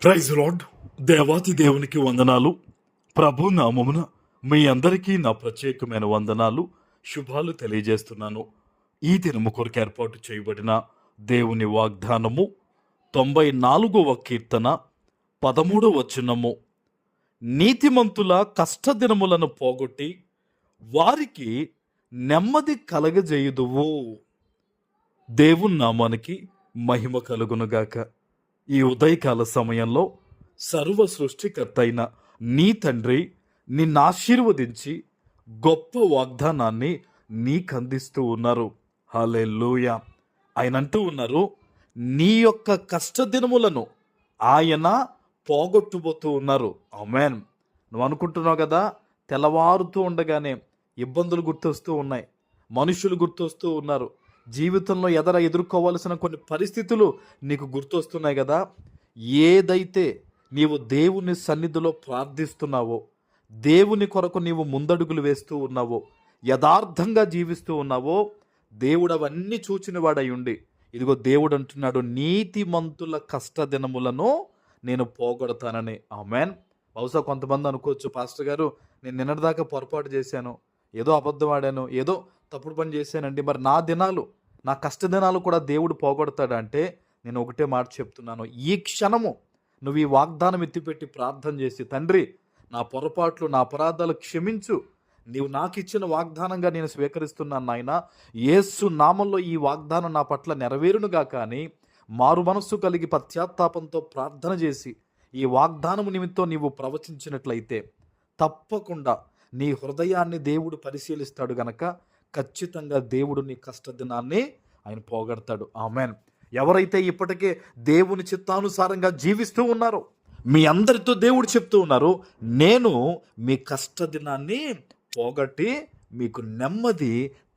Praise lord. దేవాతి దేవునికి వందనాలు. ప్రభు నామమున మీ అందరికీ నా ప్రత్యేకమైన వందనాలు, శుభాలు తెలియజేస్తున్నాను. ఈ దినము కొరకు ఏర్పాటు చేయబడిన దేవుని వాగ్దానము 94వ కీర్తన 13వ వచనము. నీతిమంతుల కష్టదినములను పోగొట్టి వారికి నెమ్మది కలగజేయుదువు. దేవుని నామానికి మహిమ కలుగునుగాక. ఈ ఉదయకాల సమయంలో సర్వ సృష్టికర్త అయిన నీ తండ్రి నిన్ను ఆశీర్వదించి గొప్ప వాగ్దానాన్ని నీకందిస్తూ ఉన్నారు. హల్లెలూయా. ఆయన అంటూ ఉన్నారు, నీ యొక్క కష్టదినములను ఆయన పోగొట్టుబోతూ ఉన్నారు. ఆమేన్. నువ్వు అనుకుంటున్నావు కదా, తెల్లవారుతూ ఉండగానే ఇబ్బందులు గుర్తొస్తూ ఉన్నాయి, మనుషులు గుర్తొస్తూ ఉన్నారు, జీవితంలో ఎదుర్కోవాల్సిన కొన్ని పరిస్థితులు నీకు గుర్తొస్తున్నాయి కదా. ఏదైతే నీవు దేవుని సన్నిధిలో ప్రార్థిస్తున్నావో, దేవుని కొరకు నీవు ముందడుగులు వేస్తూ ఉన్నావో, యథార్థంగా జీవిస్తూ ఉన్నావో, దేవుడు అవన్నీ చూచిన వాడై ఉండి, ఇదిగో దేవుడు అంటున్నాడు, నీతిమంతుల కష్టదినములను నేను పోగొడతానని. ఆమేన్. బహుశా కొంతమంది అనుకోవచ్చు, పాస్టర్ గారు నేను నిన్నటిదాకా పొరపాటు చేశాను, ఏదో అబద్ధం ఆడాను, ఏదో తప్పుడు పని చేశానండి, మరి నా దినాలు, నా కష్ట దినాలు కూడా దేవుడు పోగొడతాడంటే నేను ఒకటే మాట చెప్తున్నాను. ఈ క్షణము నువ్వు ఈ వాగ్దానం ఎత్తిపెట్టి ప్రార్థన చేసి, తండ్రి నా పొరపాట్లు, నా అపరాధాలు క్షమించు, నీవు నాకు ఇచ్చిన వాగ్దానంగా నేను స్వీకరిస్తున్నాను నాయన, యేసు నామంలో ఈ వాగ్దానం నా పట్ల నెరవేరునుగా. కానీ మారు మనస్సు కలిగి పశ్చాత్తాపంతో ప్రార్థన చేసి ఈ వాగ్దానము నిమిత్తం నీవు ప్రవచించినట్లయితే తప్పకుండా నీ హృదయాన్ని దేవుడు పరిశీలిస్తాడు గనక ఖచ్చితంగా దేవుడు నీ కష్టదినాన్ని ఆయన పోగొడతాడు. ఆమేన్. ఎవరైతే ఇప్పటికే దేవుని చిత్తానుసారంగా జీవిస్తూ ఉన్నారో మీ అందరితో దేవుడు చెప్తూ ఉన్నారు, నేను మీ కష్టదినాన్ని పోగొట్టి మీకు నెమ్మది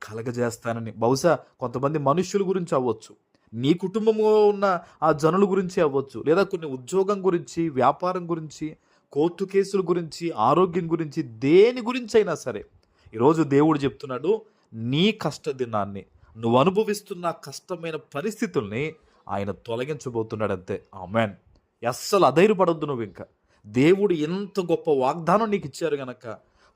కలగజేస్తానని. బహుశా కొంతమంది మనుషుల గురించి అవ్వచ్చు, నీ కుటుంబంలో ఉన్న ఆ జనుల గురించి అవ్వచ్చు, లేదా కొన్ని ఉద్యోగం గురించి, వ్యాపారం గురించి, కోర్టు కేసుల గురించి, ఆరోగ్యం గురించి, దేని గురించి అయినా సరే ఈరోజు దేవుడు చెప్తున్నాడు, నీ కష్టదినాన్ని, నువ్వు అనుభవిస్తున్న కష్టమైన పరిస్థితుల్ని ఆయన తొలగించబోతున్నాడు అంతే. ఆమేన్. అస్సలు అధైర్యపడొద్దు నువ్వు. ఇంకా దేవుడు ఎంత గొప్ప వాగ్దానం నీకు ఇచ్చారు గనక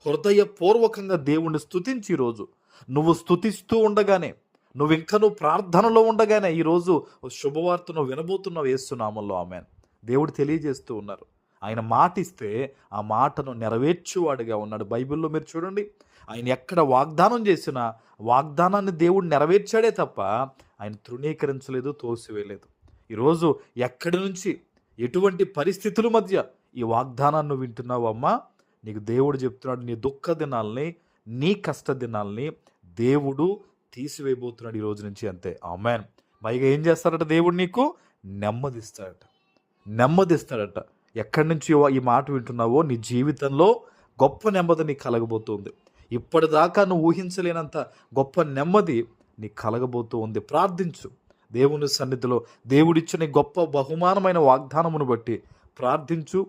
హృదయపూర్వకంగా దేవుణ్ణి స్తుతించి, ఈరోజు నువ్వు స్తుతిస్తూ ఉండగానే, నువ్వు ప్రార్థనలో ఉండగానే ఈరోజు శుభవార్తను వినబోతున్నావు యేసు నామములో. ఆమేన్. దేవుడు తెలియజేస్తూ ఉన్నారు, ఆయన మాట ఇస్తే ఆ మాటను నెరవేర్చువాడుగా ఉన్నాడు. బైబిల్లో మీరు చూడండి, ఆయన ఎక్కడ వాగ్దానం చేసినా వాగ్దానాన్ని దేవుడు నెరవేర్చాడే తప్ప ఆయన తృణీకరించలేదు, తోసివేయలేదు. ఈరోజు ఎక్కడి నుంచి, ఎటువంటి పరిస్థితుల మధ్య ఈ వాగ్దానాన్ని వింటున్నావు అమ్మా, నీకు దేవుడు చెప్తున్నాడు, నీ దుఃఖ దినాల్ని, నీ కష్ట దినాల్ని దేవుడు తీసివేయబోతున్నాడు ఈ రోజు నుంచి అంతే. ఆమేన్. పైగా ఏం చేస్తాడట, దేవుడు నీకు నెమ్మదిస్తాడట. ఎక్కడి నుంచి ఈ మాట వింటున్నావో నీ జీవితంలో గొప్ప నెమ్మది నీకు కలగబోతుంది. ఇప్పటిదాకా నువ్వు ఊహించలేనంత గొప్ప నెమ్మది నీకు కలగబోతూ ఉంది. ప్రార్థించు దేవుని సన్నిధిలో, దేవుడిచ్చిన గొప్ప బహుమానమైన వాగ్దానమును బట్టి ప్రార్థించు.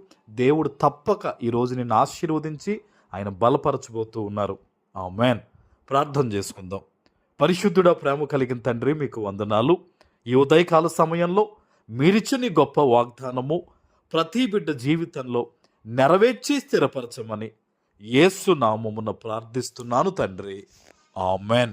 దేవుడు తప్పక ఈరోజు నిన్ను ఆశీర్వదించి ఆయన బలపరచబోతూ ఉన్నారు. ఆమేన్. ప్రార్థన చేసుకుందాం. పరిశుద్ధుడా, ప్రేమ కలిగిన తండ్రి, మీకు వందనాలు. ఈ ఉదయకాల సమయంలో మీరిచ్చిన గొప్ప వాగ్దానము ప్రతి బిడ్డ జీవితంలో నెరవేర్చి స్థిరపరచమని యేసు నామమున ప్రార్థిస్తున్నాను తండ్రి. ఆమేన్.